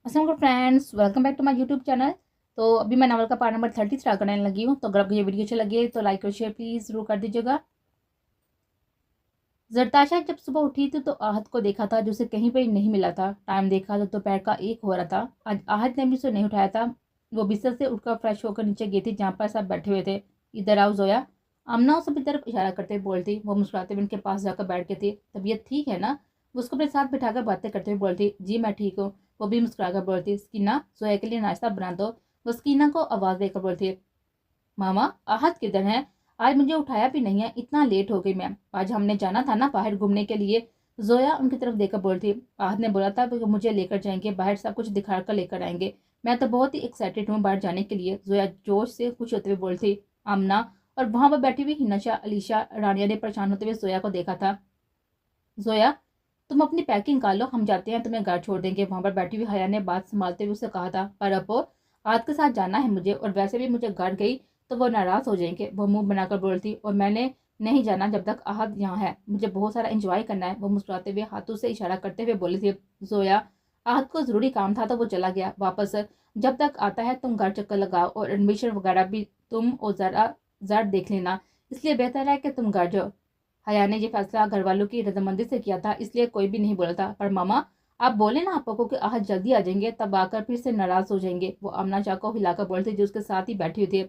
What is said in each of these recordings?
अस्सलाम friends, welcome back to my YouTube channel. तो अभी मैं नावल का पार्ट नंबर 30 स्टार्ट करने लगी हूँ। तो अगर आपको ये वीडियो अच्छी लगे तो लाइक और शेयर प्लीज़ ज़रूर कर दीजिएगा। जरताशा जब सुबह उठी थी तो आहद को देखा था जो उसे कहीं पर नहीं मिला था। टाइम देखा तो दोपहर का 1 हो रहा था। आज आहद ने भी उसे नहीं उठाया था। वो बिस्तर से उठकर फ्रेश होकर नीचे गई थी जहाँ पर सब बैठे हुए थे। इधर आओ जोया। आमना उस अपनी तरफ इशारा करते हुए बोलती। वो मुस्कुराते हुए उनके पास जाकर बैठ गई थी। तबीयत ठीक है ना? वो उसको अपने साथ बिठाकर बातें करते हुए बोलती, जी मैं ठीक हूँ। वो भी मुस्कुरा कर बोलती, स्कीना जोया के लिए नाश्ता बना दो। वो स्कीना को आवाज़ देकर बोलती, मामा आहद किधर है? आज मुझे उठाया भी नहीं है, इतना लेट हो गई मैं। आज हमने जाना था ना बाहर घूमने के लिए। जोया उनकी तरफ देखकर बोलती, आहद ने बोला था कि मुझे लेकर जाएंगे, बाहर सब कुछ दिखा कर लेकर आएंगे। मैं तो बहुत ही एक्साइटेड हूँ बाहर जाने के लिए। जोया जोश से खुश होते हुए बोलती। आमना और वहां पर बैठी हुई हिनाशा अलीशा रानिया ने परेशान होते हुए जोया को देखा था। जोया तुम अपनी पैकिंग कर लो, हम जाते हैं, तुम्हें घर छोड़ देंगे। वहां पर बैठी हुई हया ने बात संभालते हुए उसे कहा था, पर अपो आज के साथ जाना है मुझे, और वैसे भी मुझे घर गई तो वो नाराज हो जाएंगे। वो मुंह बनाकर बोलती, और मैंने नहीं जाना जब तक आहद यहाँ है, मुझे बहुत सारा एंजॉय करना है। वो मुस्कुराते हुए हाथों से इशारा करते हुए बोली थी। जोया आहद को जरूरी काम था तो वो चला गया वापस। जब तक आता है तुम घर चक्कर लगाओ, और एडमिशन वगैरह भी तुम और जरा जरा देख लेना, इसलिए बेहतर है कि तुम घर जाओ। हया ने ये फैसला घर वालों की रजामंदी से किया था, इसलिए कोई भी नहीं बोला था। पर मामा आप बोले ना आपको कि आहद जल्दी आ जाएंगे, तब आकर फिर से नाराज हो जाएंगे। वो आमना शाह को हिलाकर बोलते जो उसके साथ ही बैठी हुई थी।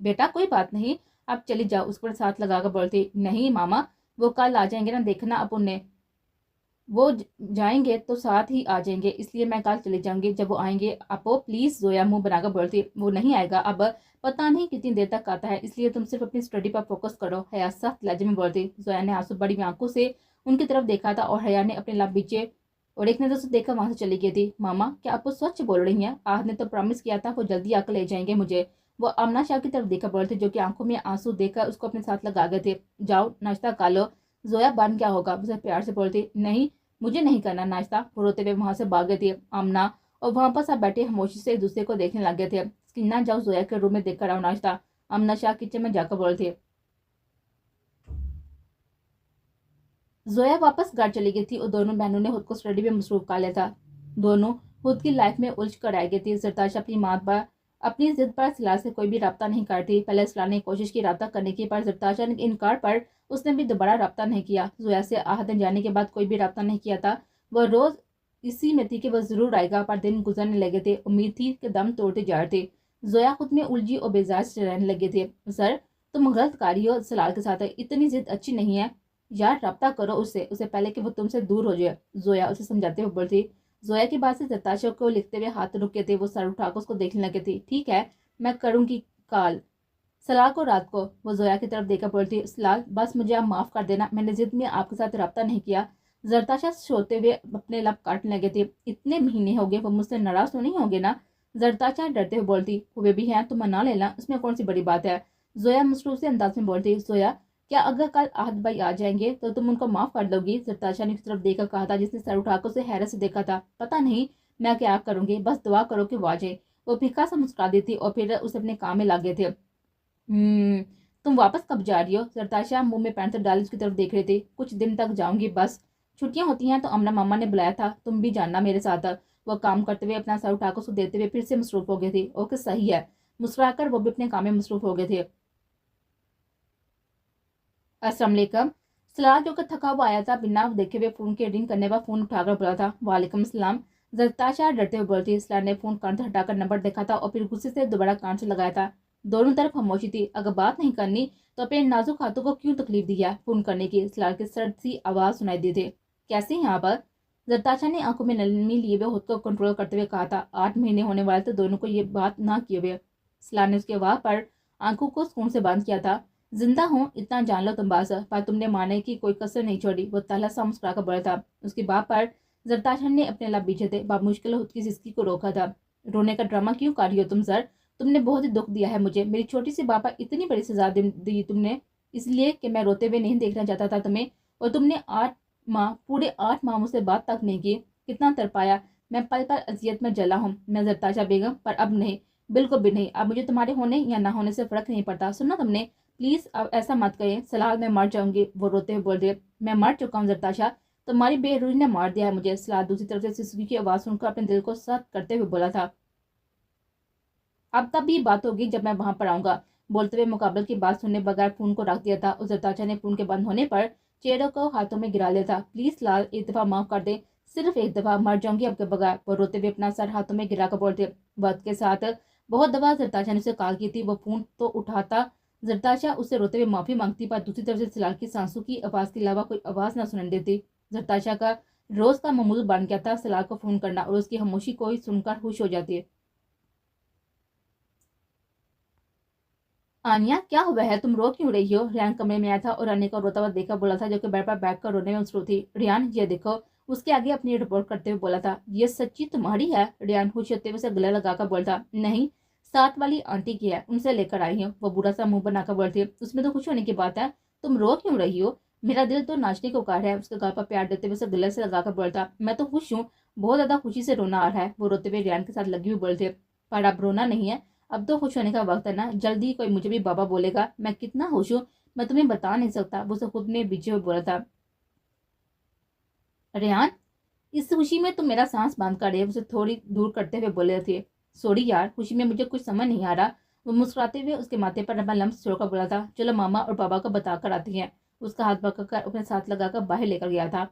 बेटा कोई बात नहीं, आप चली जाओ। उस पर साथ लगाकर बोलती, नहीं मामा वो कल आ जाएंगे ना, देखना अब उन्हें, वो जाएंगे तो साथ ही आ जाएंगे, इसलिए मैं कल चली जाऊंगी। जब वो आएंगे आपो प्लीज। जोया मुंह बनाकर बोलती, वो नहीं आएगा अब, पता नहीं कितनी देर तक आता है, इसलिए तुम सिर्फ अपनी स्टडी पर फोकस करो। हया सख्त लहजे में बोलती। जोया ने आंसू बड़ी आंखों से उनकी तरफ देखा था, और हया ने अपने लाभ पीछे और एक नजर से देखकर वहां से चली गई थी। मामा क्या आपको सच बोल रही हैं? आहद ने तो प्रॉमिस किया था वो जल्दी आकर ले जाएंगे मुझे। वो आमना शाह की तरफ देखकर बोलते, जो कि आंखों में आंसू देखकर उसको अपने साथ लगा गए थे। जाओ नाश्ता खा लो। जोया बन क्या होगा, उसे प्यार से बोलती। नहीं मुझे नहीं करना नाश्ता। वो रोते हुए वहां से भाग गए थे। आमना और वहां पर सब बैठे खामोशी से एक दूसरे को देखने लग गए थे। स्किन्ना जाओ जोया के रूम में देखकर आओ नाश्ता। आमना शाह किचन में जाकर बोल थे। जोया वापस घर चली गई थी और दोनों बहनों ने खुद को स्टडी में मसरूफ कर लिया था। दोनों खुद की लाइफ में उलझ कर आ गई थी। सरताज अपनी माँ पर अपनी जिद पर सलाह से कोई भी रब्ता नहीं करती। पहले सलाह ने कोशिश की रब्ता करने की, पर सरताज ने इनकार पर उसने भी दोबारा रब्ता नहीं किया। जोया से आहत जाने के बाद कोई भी रब्ता नहीं किया था। वह रोज इसी में थी कि वह जरूर आएगा, पर दिन गुजरने लगे थे। उम्मीद थी कि दम तोड़ते जा रहे थे। जोया खुद में उलझी और बेजाज रहने लगे थे। सर तुम गलत कारी हो सलाल के साथ, इतनी जिद अच्छी नहीं है यार, रब्ता करो उससे, उसे पहले कि वो तुमसे दूर हो जाए। जोया उसे समझाते हुए बोलती। जोया की बात से जताशा को लिखते हुए हाथ रुके थे। वो सर उठाकर उसको देखने लगे थे। ठीक है मैं करूंगी काल सलाल को रात को। वो जोया की तरफ देखकर बोलती, सलाल बस मुझे आप माफ कर देना, मैंने जिद में आपके साथ रब्ता नहीं किया। जरताशा सोते हुए अपने लब काटने लगे थे। इतने महीने हो गए, वो मुझसे नाराज तो नहीं होंगे ना? जरताशा डरते हुए बोलती, वे भी हैं तो मना लेना, उसमें कौन सी बड़ी बात है। जोया मसरूफ से अंदाज में बोलती। जोया क्या अगर कल आहद भाई आ जाएंगे तो तुम उनको माफ कर दोगी? जरताशा ने उस तरफ देखकर कहा था जिसने सर उठाकर उसे हैरत से देखा था। पता नहीं मैं क्या करूंगी, बस दुआ करो कि वो आ जाए। वो फीका सा मुस्कुरा दी थी और फिर उसे अपने काम में लग गए थे। तुम वापस कब जा रही हो? सरताशा मुंह में पैंट डाली उसकी तरफ देख रही थी। कुछ दिन तक जाऊंगी बस, छुट्टियां होती हैं तो अमना मामा ने बुलाया था, तुम भी जानना मेरे साथ। वो काम करते हुए अपना सर उठाकर उसको देते हुए फिर से मसरूफ हो गई थी। ओके सही है। मुस्कुराकर वो भी अपने काम में मसरूफ हो गए थे। अस्सलाम वालेकुम। सलाह जो कि थका हुआ आया था, बिना देखे हुए फोन के रिंग करने पर फोन उठाकर बोला था, वालेकुम सलाम। जरताशा डरते हुए बोलती। सलाह ने फोन कान से हटाकर नंबर देखा था और फिर गुस्से से दोबारा कान से लगाया था। दोनों तरफ खामोशी थी। अगर बात नहीं करनी तो अपने नाजुक हाथों को क्यों तकलीफ दी है फोन करने की? सलाह की सर्द सी आवाज सुनाई दी थी। कैसे हैं आप? जरताशा ने आंखों में नमी लिए हुए खुद को कंट्रोल करते हुए कहा था। 8 महीने होने वाले थे दोनों को ये बात ना किए हुए। सलाह ने उसके वाह पर आंखों को सुकून से बंद किया था। जिंदा हूँ इतना जान लो तुम बस, पर तुमने मारने की कोई कसर नहीं छोड़ी। वो ताला सा मुस्कुरा कर बोला था। उसकी बात पर जरताशा ने अपने लब बीछे थे। बाप मुश्किल खुद की सिसकी को रोका था। रोने का ड्रामा क्यों कर रही हो तुम सर? तुमने बहुत ही दुख दिया है मुझे। मेरी छोटी सी बात पर इतनी बड़ी सजा दी तुमने, इसलिए कि मैं रोते हुए नहीं देखना चाहता था तुम्हें। और तुमने 8 माह, पूरे 8 माह मुझसे बात तक नहीं की। कितना तरपाया, मैं पल पल अजियत में जला हूँ मैं जरताशा बेगम, पर अब नहीं, बिल्कुल भी नहीं। अब मुझे तुम्हारे होने या ना होने से फर्क नहीं पड़ता। सुना तुमने? प्लीज अब ऐसा मत कहें, सलाह मैं मर जाऊंगी। वो रोते हुए बोल रहे, मैं मर चुका हूँ जरताशा, तुम्हारी बेरूही ने मार दिया है मुझे। सलाद दूसरी तरफ से सिसकी की आवाज़ सुनकर अपने दिल को सख्त करते हुए बोला था, अब तब ये बात होगी जब मैं वहां पर आऊंगा। बोलते हुए मुकाबले की बात सुनने बगैर फोन को रख दिया था। उस जरताशा ने फोन के बंद होने पर चेहरे को हाथों में गिरा लिया था। प्लीज लाल, एक दफा माफ कर दे, सिर्फ एक दफा, मर जाऊंगी आपके बगैर। वो रोते हुए अपना सर हाथों में गिरा कर बोलते। वक्त के साथ बहुत दफा जरताशा ने उसे कॉल की थी, वो फोन तो उठाता, जरताशा उससे रोते हुए माफी मांगती, पर दूसरी तरफ से सिलाल की सांसों की आवाज के अलावा कोई आवाज न सुनाई देती। जरताशा का रोज का मामूल बन गया था सिलाल को फोन करना, और उसकी खामोशी को ही सुनकर खुश हो जाती है। आनिया, क्या हुआ है? तुम रो क्यों रही हो? रियान कमरे में आया था और अन्य को रोता हुआ देखा बोला था, जो कि बेड पर बैठकर रोने में मसरूफ थी। रियान, ये देखो। उसके आगे अपनी रिपोर्ट करते हुए बोला था। ये सच्ची तुम्हारी है? रियान खुश होते हुए उसे गले लगाकर बोलता। नहीं, साथ वाली आंटी की है, उनसे लेकर आई हूँ। वो बुरा सा मुंह बनाकर बोलती। उसमें तो खुश होने की बात है, तुम रो क्यों रही हो? मेरा दिल तो नाचने को कार है। उसके गाल पर प्यार देते हुए उसे गले से लगाकर बोलता। मैं तो खुश हूँ, बहुत ज्यादा खुशी से रोना आ रहा है। वो रोते हुए रियान के साथ लगी हुई बोलते। पर अब रोना नहीं है, अब तो खुश होने का वक्त है ना। जल्दी कोई मुझे भी बाबा बोलेगा। मैं कितना खुश हूँ, मैं तुम्हें बता नहीं सकता। वो उसे खुद ने बीचे हुए बोला था। रेहान, इस खुशी में तुम मेरा सांस बांध कर रहे, उसे थोड़ी दूर करते हुए बोले थे। सॉरी यार, खुशी में मुझे कुछ समझ नहीं आ रहा। वो मुस्कुराते हुए उसके माथे पर अपना लम्स छोड़कर बोला था। चलो मामा और बाबा को बता कर आती है। उसका हाथ पकड़कर अपने साथ लगाकर बाहर लेकर गया था।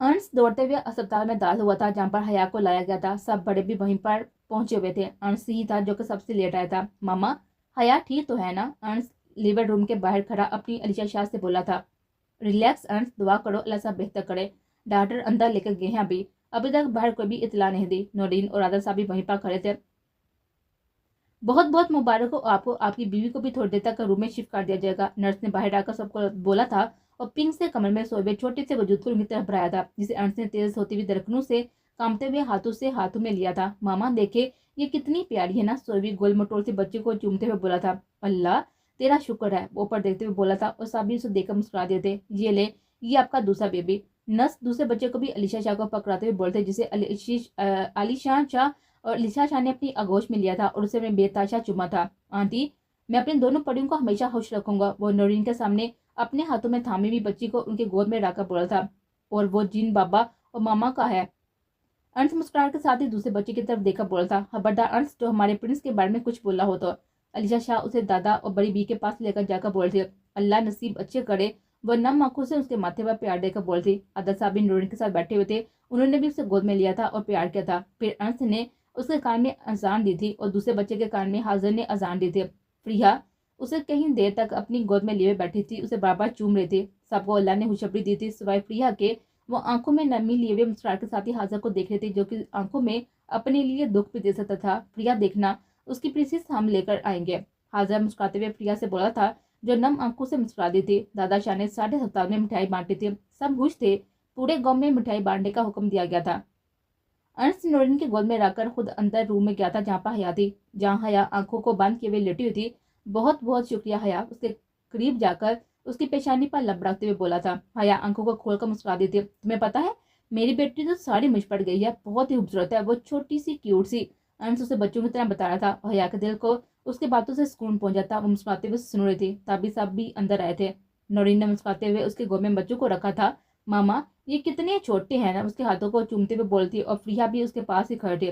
अंश दौड़ते हुए अस्पताल में दाखिल हुआ था, जहाँ पर हया को लाया गया था। सब बड़े भी वहीं पर पहुंचे हुए थे। अंश ही था जो कि सबसे लेट आया था। मामा, हया ठीक तो है ना? अंश लिवर रूम के बाहर खड़ा अपनी अलीशा शाह से बोला था। रिलैक्स अंश, दुआ करो अल्लाह सब बेहतर करे। डॉक्टर अंदर लेकर गए हैं। अभी अभी तक बाहर कोई भी इतला नहीं दी। नौरीन और आदर साहब भी वहीं पर खड़े थे। बहुत बहुत मुबारक हो आपको, आपकी बीवी को भी थोड़ी देर तक रूम में शिफ्ट कर दिया जाएगा। नर्स ने बाहर आकर सबको बोला था और पिंक से कमर में सोए हुए छोटे से वजूद को उनकी तरफ बढ़ाया था, जिसे अंश ने तेज होती हुई दरकनों से कामते हुए हाथों में लिया था। मामा देखे, ये कितनी प्यारी है ना। सोए हुई गोल मटोल से बच्चे को चूमते हुए बोला था। अल्लाह तेरा शुक्र है, वो ऊपर देखते हुए बोला था, और सभी उसे देखकर मुस्कुरा देते। ये ले, ये आपका दूसरा बेबी। नर्स दूसरे बच्चे को भी अलीशा शाह को पकड़ाते हुए बोलते, जिसे अलीशा शाह और लिशा शाह ने अपनी आगोश में लिया था और उसे मैं बेताशा चुमा था। आंटी, मैं अपने दोनों पड़ियों को हमेशा खुश रखूंगा। वो नौरीन के सामने अपने हाथों में थामी हुई बच्ची को उनके गोद में रखकर बोला था। और वो जिन बाबा और मामा का है। अंश मुस्कुराहट के साथ ही दूसरे बच्चे की तरफ देखकर बोला था। खबरदार अंश, जो हमारे प्रिंस के बारे में कुछ बोला हो तो। अलीशा शाह उसे दादा और बड़ी बी के पास लेकर जाकर बोलती। अल्लाह नसीब अच्छे करे। वह नम आंखों से उसके माथे पर प्यार देकर बोलती। अदर साहब भी नौरीन के साथ बैठे हुए थे। उन्होंने भी उसे गोद में लिया था और प्यार किया था। फिर अंश ने उसके कान में अजान दी थी और दूसरे बच्चे के कान में हाजिर ने अजान दी थी। प्रिया उसे कहीं देर तक अपनी गोद में लिए बैठी थी, उसे बार बार चूम रही थी। सबको अल्लाह ने खुशखबरी दी थी सिवाय प्रिया के। वो आंखों में नमी लिए हुए मुस्कुराहट के साथ ही हाजिर को देख रही थी, जो कि आंखों में अपने लिए दुख भी दे सकता था। प्रिया देखना, उसकी प्रिंसेस हम लेकर आएंगे। हाजिर मुस्कुराते हुए प्रिया से बोला था, जो नम आंखों से मुस्कुरा दी थी। दादा शाह ने 7:30 में मिठाई बांटी थी। सब खुश थे। पूरे गांव में मिठाई बांटने का हुक्म दिया गया था। अंश नौरीन के गोद में रखकर खुद अंदर रूम में गया था, जहाँ पर हया थी। जहाँ हया आंखों को बंद किए हुए लेटी हुई थी। बहुत बहुत शुक्रिया हया, उसके करीब जाकर उसकी पेशानी पर लब रखते हुए बोला था। हया आंखों को खोलकर मुस्कुरा दी थी। तुम्हें पता है, मेरी बेटी तो सारी मुझ पड़ गई है, बहुत ही खूबसूरत है वो, छोटी सी क्यूट सी। अंश उसे बच्चों की तरह बता रहा था और हया के दिल को उसके बातों से सुकून पहुंचा था। वो मुस्कुराते हुए सुन रही थी। तभी सब भी अंदर आए थे। नौरीन ने मुस्कुराते हुए उसके गोद में बच्चों को रखा था। मामा, ये कितने छोटे हैं ना, उसके हाथों को चूमते हुए बोलती, और फ्रिया भी उसके पास ही खड़े थे।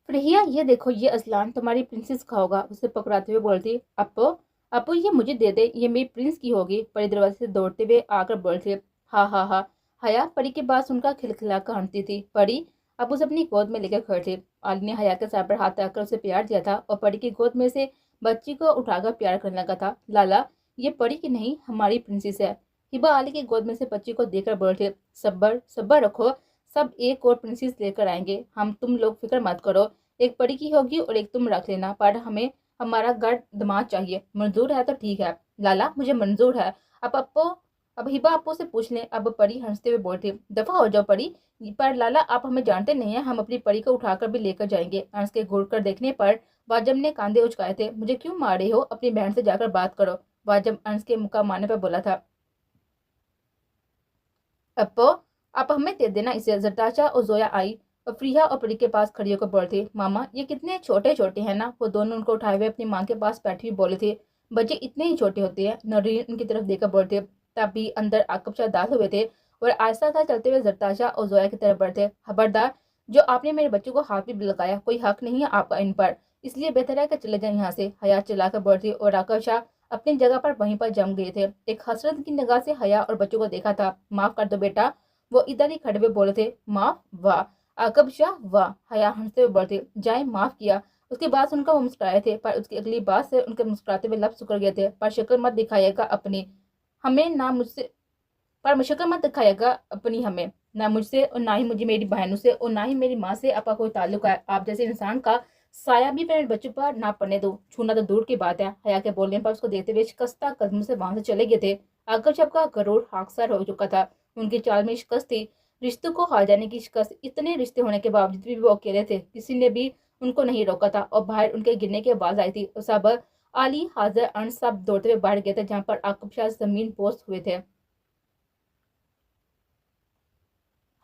फ्रिया, ये देखो, ये असलान तुम्हारी प्रिंसेस का होगा। उसे पकड़ाते हुए बोलती। अपो, अपो ये मुझे दे दे, ये मेरी प्रिंस की होगी। परी दरवाजे से दौड़ते हुए आकर बोलती। हा हा हा। हया परी के पास उनका खिलखिला कर हंसती थी। परी अब उसे अपनी गोद में लेकर खड़े थे। आली ने हया के सर पर हाथ रखकर उसे प्यार दिया था और परी की गोद में से बच्ची को उठाकर प्यार करने लगा था। लाला, ये परी की नहीं, हमारी प्रिंसेस है। हिबा आली की गोद में से बच्ची को देखकर बोलते। सब्बर सब्बर रखो, सब एक और प्रिंसेस लेकर आएंगे हम, तुम लोग फिक्र मत करो। एक परी की होगी और एक तुम रख लेना, पर हमें हमारा घर दामाद चाहिए। मंजूर है तो ठीक है। लाला, मुझे मंजूर है। अब हिबा अप्पू से पूछ लें। अब परी हंसते हुए बोलती। दफा हो जाओ परी। पर लाला, आप हमें जानते नहीं है, हम अपनी परी को उठाकर भी लेकर जाएंगे। अंश के घूर कर देखने पर वाजम ने कांधे उचकाए थे। मुझे क्यों मार रहे हो, अपनी बहन से जाकर बात करो। वाजम अंश के मुका मारने पर बोला था। अप्पो, आप हमें दे देना इसे। जरताशा और जोया आई और फ्रिया और परी के पास खड़ी होकर बोलती। मामा, ये कितने छोटे छोटे हैं ना। वो दोनों उनको उठाए हुए अपनी माँ के पास बैठी हुई बोली थी। बच्चे इतने ही छोटे होते हैं। नौरीन उनकी तरफ देखकर बोलते, तभी अंदर आकब शाह दाखिल हुए थे और आहिस्ता आहिस्ता चलते हुए जरताशा और जोया की तरफ बढ़ते। खबरदार, जो आपने मेरे बच्चों को हाथ भी लगाया, कोई हक नहीं है आपका इन पर, इसलिए बेहतर है कि चले जाएं यहाँ से। हया चिल्लाकर बोलती और आकब शाह अपनी जगह पर वहीं पर जम गए थे। एक हसरत की निगाह से हया और बच्चों को देखा था। माफ कर दो बेटा, वो इधर ही खड़े हुए बोले थे। माफ? वाह आकब शाह, वाह। हया हंसते हुए बोलते, जाए माफ किया। उसके बाद सुनकर वो मुस्कुराए थे, पर उसकी अगली बात से उनके मुस्कुराते हुए लब सिकुड़ गए थे। पर शक्ल मत दिखाइएगा अपनी हमें, ना मुझसे, पर शक्ल मत दिखाइएगा अपनी हमें, ना मुझसे और ना ही मुझे मेरी बहनों से और ना ही मेरी माँ से आपका कोई ताल्लुक है। आप जैसे इंसान का साया भी मेरे बच्चों पर ना पड़ने दो। छूना तो दूर की बात है। हया के बोलने पर उसको देखते हुए शिकस्ता कदमों से वहां से चले गए थे। आकर जब का गरूर खाकसार हो चुका था। उनकी चाल में शिकस्त थी, रिश्तों को हार जाने की शिकस्त। इतने रिश्ते होने के बावजूद भी वो अकेले थे, किसी ने भी उनको नहीं रोका था। और बाहर उनके गिरने की आवाज आई थी और सब आली हाजिर अन सब दौड़ते हुए बाहर गए थे, जहाँ पर आकब शाह जमीन पोस्ट हुए थे।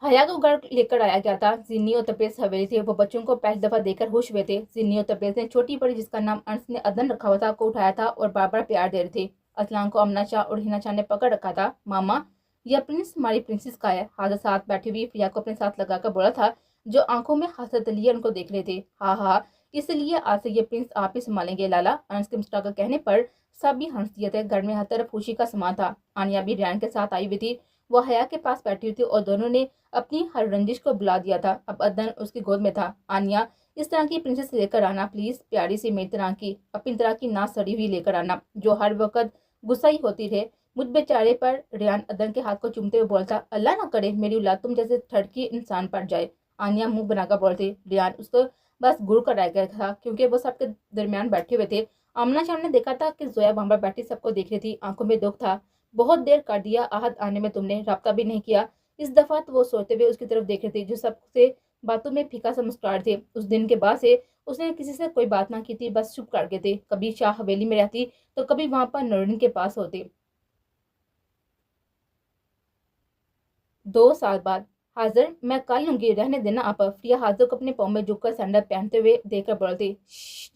हया को घर लेकर आया गया था। जिन्नी और तबरेज हवेली थी। वो बच्चों को पहली दफा देखकर खुश हुए थे। जिन्नी और तबरेज ने छोटी बड़ी, जिसका नाम अंश ने अदन रखा हुआ था, को उठाया था और बार बार प्यार दे रही थी। असलान को अमना शाह और हिना शाह ने पकड़ रखा था। मामा, यह प्रिंस हमारी प्रिंसेस का है। हाजर साथ बैठी हुई प्रिया को अपने साथ लगाकर बोला था, जो आंखों में हसरत लिए उनको देख रहे थे। हाँ हाँ, इसलिए आज से ये प्रिंस आप ही संभालेंगे लाला। अंश के मुस्कुराकर कहने पर सब भी हंस दिए थे। घर में हर तरफ खुशी का समा था। आनिया भी रियान के साथ आई हुई थी। वो हया के पास बैठी हुई थी और दोनों ने अपनी हर रंजिश को बुला दिया था। अब अदन उसकी गोद में था। आनिया, इस तरह की प्रिंसेस लेकर आना प्लीज, प्यारी सी मेरी तरह की, अपनी तरह की ना सड़ी हुई लेकर आना, जो हर वक्त गुस्सा ही होती रहे मुझ बेचारे पर। रियान अदन के हाथ को चूमते हुए बोलता, अल्लाह ना करे मेरी औलाद तुम जैसे ठड़की इंसान पर जाए। आनिया मुंह बनाकर बोलती। रियान उसको बस गुड़ कर रह गया था, क्योंकि वो सबके दरमियान बैठे हुए थे। आमना शाह ने देखा था कि जोया वहां पर बैठी सबको देख रही थी। आंखों में दुख था। बहुत देर कर दिया आहत आने में तुमने, रब्ता भी नहीं किया। इस दफा तो वो सोते हुए उसकी तरफ देख रही थी, जो सबसे बातों में फीका सा मुस्कुरा थे। उस दिन के बाद से उसने किसी से कोई बात ना की थी, बस चुप कर गए थे। कभी शाह हवेली में रहती तो कभी वहां पर नौरीन के पास होती। 2 साल बाद। हाजिर, मैं कल लूंगी, रहने देना आप। प्रिया हाजिर को अपने पाँव में झुककर सैंडल पहनते हुए देखकर बोलती,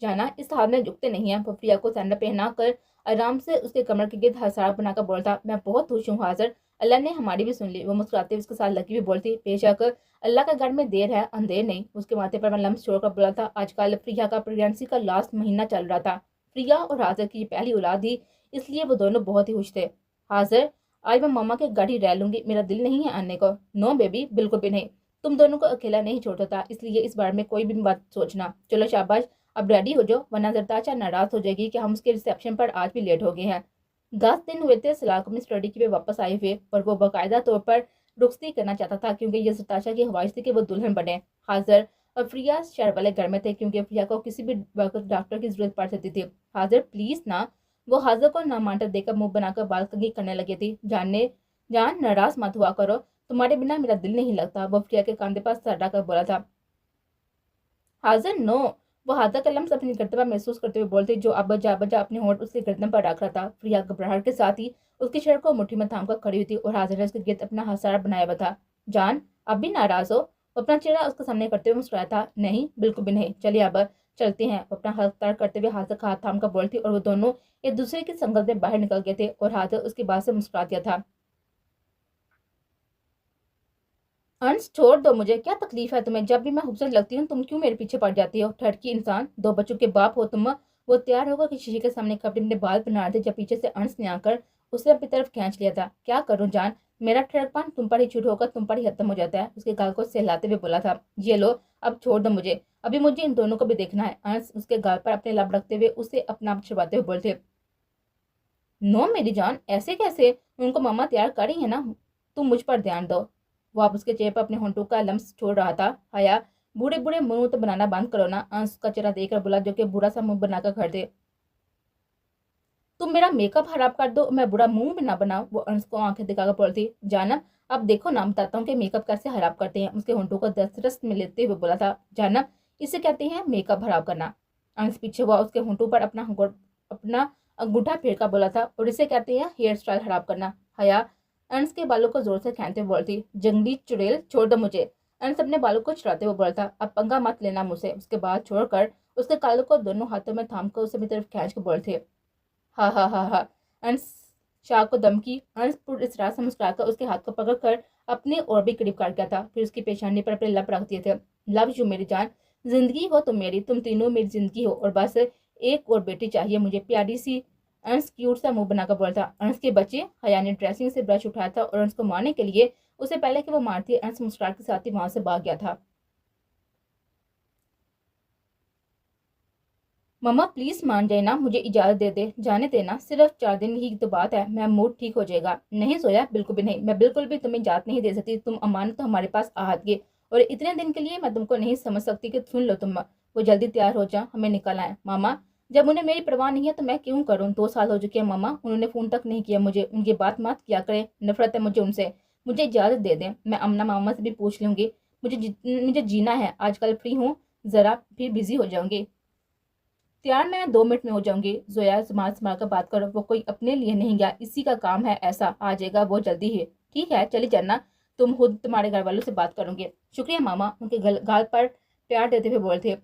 जाना, इस हाथ में झुकते नहीं है। वो प्रिया को सैंडल पहना कर आराम से उसके कमर के गिर्द हसार बनाकर बोलता, मैं बहुत खुश हूँ हाजिर, अल्लाह ने हमारी भी सुन ली। वो मुस्कुराते हुए उसके साथ लगी हुई बोलती, बेशक अल्लाह का घर में देर है अंधेर नहीं। उसके माथे पर मैं लम्स छोड़कर बोला था, आजकल प्रिया का प्रेगनेंसी का लास्ट महीना चल रहा था। प्रिया और हाजिर की पहली औलाद थी, इसलिए वो दोनों बहुत ही खुश थे। हाजिर, आज मैं मामा के घर ही रह लूंगी, मेरा दिल नहीं है आने को। नो बेबी, बिल्कुल भी नहीं। तुम दोनों को अकेला नहीं छोड़ता था, इसलिए इस बारे में कोई भी बात सोचना। चलो शाबाश, अब रेडी हो जाओ, वरना जरताशा नाराज हो जाएगी कि हम उसके रिसेप्शन पर आज भी लेट हो गए हैं। 10 दिन हुए थे सलाह को अपनी स्टडी के लिए वापस आए हुए, और वो बाकायदा तौर पर रुखसती करना चाहता था, क्योंकि ये जरताशा की ख्वाहिश थी कि वो दुल्हन बने। हाजिर और प्रिया शहर वाले घर में थे, क्योंकि प्रिया को किसी भी वक्त डॉक्टर की जरूरत पड़ सकती थी। हाजिर प्लीज ना। वो हाजिर को ना मांटर देकर मुंह बनाकर बाल कंघी करने लगी थी। जान नाराज मत हुआ करो, तुम्हारे बिना मेरा दिल नहीं लगता। वो प्रिया के कांधे पर सर डालकर बोला था। हाजिर नो। वो हाजिर का लम्स अपनी गर्दन पर महसूस करते हुए बोलते, जो अब बजा बजा अपने होंठ उसके गर्दन पर रख रहा था। प्रिया घबराहट के साथ ही उसकी शर्ट को मुट्ठी में थाम कर खड़ी हुई थी, और हाजिर ने उसके गिर्द अपना हसारा बनाया हुआ था। जान, अब भी नाराज हो? वो अपना चेहरा उसके सामने करते हुए मुस्कुराया था। नहीं, बिल्कुल भी नहीं, चलिए अब चलते हैं। वो अपना हाथ तार करते हुए हाजिर का हाथ थाम कर बोलती, और वो दोनों एक दूसरे की संगत में बाहर निकल गए थे, और हाजिर उसकी बात से मुस्कुरा दिया था। अंश, छोड़ दो मुझे, क्या तकलीफ है तुम्हें? जब भी मैं खूबसूरत लगती हूँ तुम क्यों मेरे पीछे पड़ जाती हो? ठड़की इंसान, 2 बच्चों के बाप हो तुम। वो तैयार होकर कि शीशे के सामने कपड़े अपने बाल बना रहे थे, जब पीछे से अंश ने आकर उसे अपनी तरफ खींच लिया था। क्या करूं जान, मेरा ठड़कपन तुम पर ही छूट होकर तुम पर ही खत्म हो जाता है। उसके गाल को सहलाते हुए बोला था। ये लो, अब छोड़ दो मुझे, अभी मुझे इन दोनों को भी देखना है। अंश उसके गाल पर अपने लब रखते हुए उसे अपना आप छुपाते हुए बोलते, नो मेरी जान, ऐसे कैसे? उनको मामा तैयार कर रही है ना, तुम मुझ पर ध्यान दो। वो आप उसके चेहरे पर अपने होंठों का लम्स छोड़ रहा था। हया, बूढ़े बूढ़े मुंह तो बनाना बंद करो ना। अंश का चेहरा देखकर बोला, जो कि बुरा सा मुंह बनाकर कर दे। तुम मेरा मेकअप खराब कर दो, मैं बुरा मुंह भी ना बनाऊं। वो अंश को आंखें दिखाकर बोलती, जानब अब देखो ना, बताता हूँ कि मेकअप कैसे खराब करते हैं। उसके होंठों को दस्तरस में लेते हुए बोला था। जानब, इसे कहते हैं मेकअप खराब करना। अंश पीछे हुआ उसके होंठों पर अपना अंगूठा फेर कर बोला था, और इसे कहते हैं हेयर स्टाइल खराब करना। हया अंश के बालों को जोर से खींचते हुए बोलती, जंगली चुड़ैल, छोड़ दो मुझे। अंश अपने बालों को चुराते हुए बोलता, अब पंगा मत लेना मुझसे। उसके बाद छोड़कर उसके कालों को दोनों हाथों में थाम कर उसे अपनी तरफ खींच कर बोलते, हाँ हाँ हाँ हाँ। अंश शाह को धमकी। अंश पूरी इस रात से मुस्कुराकर उसके हाथ को पकड़ कर अपने और भी करीब कर गया था, फिर उसकी पेशानी पर अपने लब रख दिए थे। लव यू मेरी जान, जिंदगी हो तो मेरी, तुम तीनों मेरी जिंदगी हो, और बस एक और बेटी चाहिए मुझे, प्यारी सी। अंश क्यूट सा मुंह बनाकर बोला था। अंश के बच्चे हया ने ड्रेसिंग से ब्रश उठाया था और अंश को मारने के लिए, उससे पहले कि वो मारती, अंश मुस्कुराहट के साथ ही वहां से भाग गया था। मम्मा प्लीज मान जाए ना, मुझे इजाजत दे दे, जाने देना, सिर्फ 4 दिन की तो बात है, मैं मूड ठीक हो जाएगा। नहीं सोया, बिल्कुल भी नहीं, मैं बिल्कुल भी तुम्हें इजाजत नहीं दे सकती, तुम अमानत तो हमारे पास आहत के, और इतने दिन के लिए मैं तुमको नहीं समझ सकती कि सुन लो तुम, वो जल्दी तैयार हो जा, हमें निकल आए। मामा जब उन्हें मेरी परवाह नहीं है तो मैं क्यों करूँ, 2 साल हो चुके हैं मामा, उन्होंने फोन तक नहीं किया मुझे, उनकी बात मत किया करें, नफरत है मुझे उनसे, मुझे इजाजत दे दें, मैं अमना मामा से भी पूछ लूंगी, मुझे जीना है, आजकल फ्री हूँ, जरा फिर बिजी हो जाऊंगी। तैयार मैं 2 मिनट में हो जाऊंगी, जोया संभाल संभाल कर बात करो, वो कोई अपने लिए नहीं गया, इसी का काम है ऐसा, आ जाएगा वो जल्दी ही। ठीक है चली जाना, तुम खुद तुम्हारे घर वालों से बात करोगे। शुक्रिया मामा, उनके गाल पर प्यार देते हुए बोलते।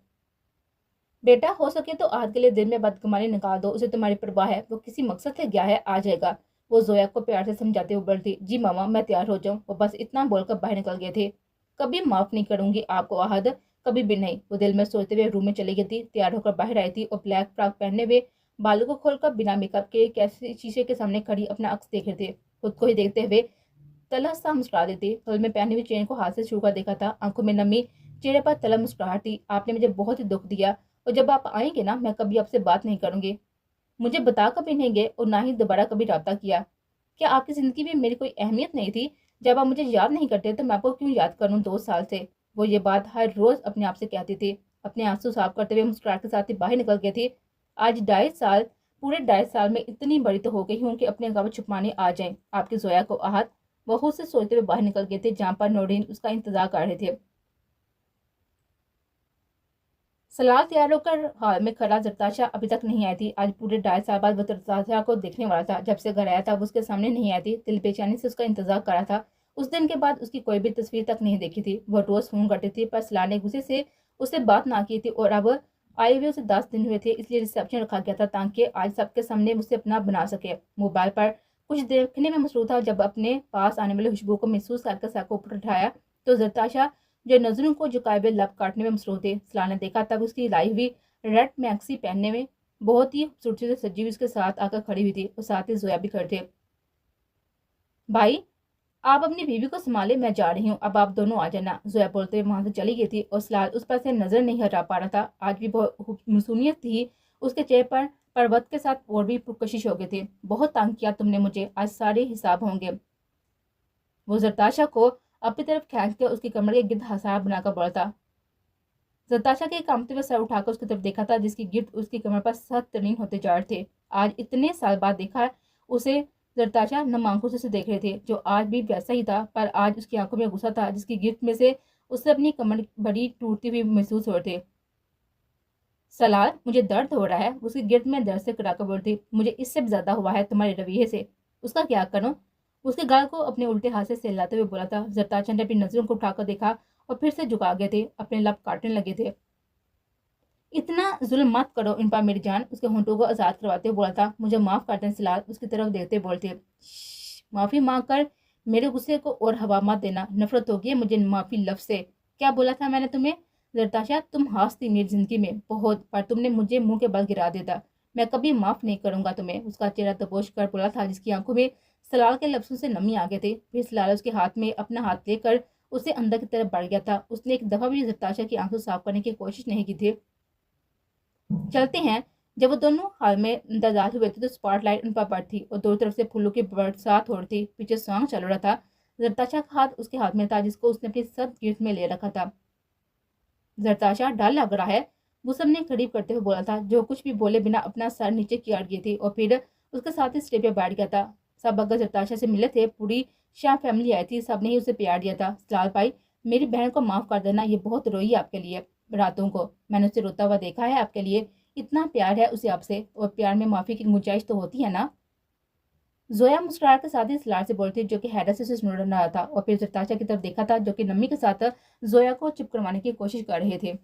बेटा हो सके तो आज के लिए दिन में बदगुमानी निकाल दो, उसे तुम्हारी परवाह है, वो किसी मकसद से गया है, आ जाएगा। वो जोया को प्यार से समझाते हुए बोलती, जी मामा मैं तैयार हो जाऊं, वो बस इतना बोलकर बाहर निकल गए थे। कभी माफ नहीं करूंगी आपको अहद, कभी भी नहीं, वो दिल में सोचते हुए रूम में चली गई थी। तैयार होकर बाहर आई थी और ब्लैक फ्रॉक पहने हुए, बालों को खोलकर बिना मेकअप के कैसे शीशे के सामने खड़ी अपना अक्स देख रहे थे। खुद को ही देखते हुए तलह सा मुस्कुरा देती। गल में पहनी हुई चेन को हाथ से छू कर देखा था, आंखों में नमी, चेहरे पर तलब मुस्कुराहट थी। आपने मुझे बहुत ही दुख दिया, और जब आप आएंगे ना मैं कभी आपसे बात नहीं करूंगी, मुझे बता कभी नहीं गए और ना ही दोबारा कभी रब्ता किया। क्या आपकी जिंदगी में मेरी कोई अहमियत नहीं थी? जब आप मुझे याद नहीं करते तो मैं आपको क्यों याद करूं 2 साल से? वो ये बात हर रोज अपने आप से कहती थी। अपने आंसू साफ करते हुए मुस्कुराहट के साथ ही बाहर निकल गई थी। आज 2.5 साल, पूरे 2.5 साल में इतनी बड़ी तो हो गई हूँ कि अपने गम छुपाने आ जाए आपकी जोया को आहत। वो खुद से सोचते हुए बाहर निकल गए थे, जहाँ पर नोरीन उसका इंतजार कर रहे थे। सलाल तैयार होकर हॉल में खड़ा जरताशा अभी तक नहीं आई थी। आज पूरे 2.5 साल बाद वो जरताशा को देखने वाला था। जब से घर आया था वो उसके सामने नहीं आई थी, दिल बेचैनी से उसका इंतजार कर रहा था। उस दिन के बाद उसकी कोई भी तस्वीर तक नहीं देखी थी। वो रोज फोन करती थी पर सलाल ने गुस्से से उससे बात ना की थी, और अब आए हुए उसे 10 दिन हुए थे, इसलिए रिसेप्शन रखा गया था ताकि आज सबके सामने उसे अपना बना सके। मोबाइल पर कुछ देखने में मसरूफ था, जब अपने पास आने वाली खुशबू को महसूस करके सर को ऊपर उठाया तो जरताशा जो नजरों को झुकाए हुए लब काटने में मसरूफ थे। सलाह ने देखा तब उसकी लाई हुई रेड मैक्सी पहनने में बहुत ही खूबसूरती से सजी हुई उसके साथ आकर खड़ी हुई थी, और साथ ही जोया भी खड़े थे। भाई आप अपनी बीवी को संभाले, मैं जा रही हूँ, अब आप दोनों आ जाना, जोया बोलते हुए वहां से चली गई थी, और सलाल उस पर से नजर नहीं हटा पा रहा था। आज भी बहुत मासूमियत थी उसके चेहरे पर। पर्वत के साथ और भी पुरकशिश हो गए थे। बहुत तंग किया तुमने मुझे, आज सारे हिसाब होंगे। वो जरताशा को अपनी तरफ खींच के उसकी कमर के गिद्ध हसार बनाकर बोला था। जरताशा के कांपते हुए सर उठाकर उसकी तरफ देखा था, जिसकी गिर्द उसकी कमर पर सख्त तरीन होते जा रहे थे। आज इतने साल बाद देखा उसे, जरताशा नम आंखों से उसे देख रहे थे, जो आज भी वैसा ही था, पर आज उसकी आंखों में गुस्सा था, जिसकी गिर्द में से उसे अपनी कमर बड़ी टूटती हुई महसूस हो रहे थे। सलाल मुझे दर्द हो रहा है, उसकी गिर्द में दर्द से कराकर बोलती, मुझे इससे भी ज्यादा हुआ है तुम्हारे रवैये से, उसका क्या करूं? उसके गाल को अपने उल्टे हाथ से सहलाते हुए बोला था। जरताशा ने अपनी नजरों को उठाकर देखा और फिर से झुका गए थे, अपने लब काटने लगे थे। इतना जुल्म मत करो इन पर मेरी जान, उसके होंठों को आजाद करवाते हुए बोला था। मुझे माफ कर दें सलाल, उसकी तरफ देखते बोलते। माफी मांग कर मेरे गुस्से को और हवा मत देना, नफरत होगी है मुझे माफी लफ्ज से। क्या बोला था मैंने तुम्हें? जरताशा तुम हास थी मेरी जिंदगी में बहुत, पर तुमने मुझे मुंह के बल गिरा दिया था। मैं कभी माफ नहीं करूंगा तुम्हें, उसका चेहरा दबोच कर बोला था, जिसकी आंखों में सलाल के लफ्जों से नमी आ गए थे। फिर सलाल उसके हाथ में अपना हाथ लेकर उसे अंदर की तरफ बढ़ गया था। उसने एक दफा भी जरताशा की आंसू साफ करने की कोशिश नहीं की थी। चलते हैं। जब वो दोनों हॉल में इंतजार हुए थे तो स्पॉटलाइट उन पर पड़ती और दोनों तरफ से फूलों की बरसात हो रही थी। पीछे सॉन्ग चल रहा था। जरताशा का हाथ उसके हाथ में था, जिसको उसने अपनी सब गिफ्ट में ले रखा था। जरताशा डर लग रहा है, वो सब ने करीब करते हुए बोला था, जो कुछ भी बोले बिना अपना सर नीचे किया गई थी, और फिर उसके साथ ही स्टेज पे बैठ गया था। सब अगर जरताशा से मिले थे, पूरी शाह फैमिली आई थी, सब ने ही उसे प्यार दिया था। सलाल भाई मेरी बहन को माफ कर देना, ये बहुत रोई आपके लिए रातों को, मैंने उसे रोता हुआ देखा है आपके लिए, इतना प्यार है उसे आपसे, और प्यार में माफी की गुंजाइश तो होती है ना? जोया मुस्कुराहट के साथ ही सलार से बोलती, जो कि हैरत से उसे सुन रहा था, और फिर जरताशा की तरफ देखा था, जो कि नम्मी के साथ जोया को चुप करवाने की कोशिश कर रहे थे।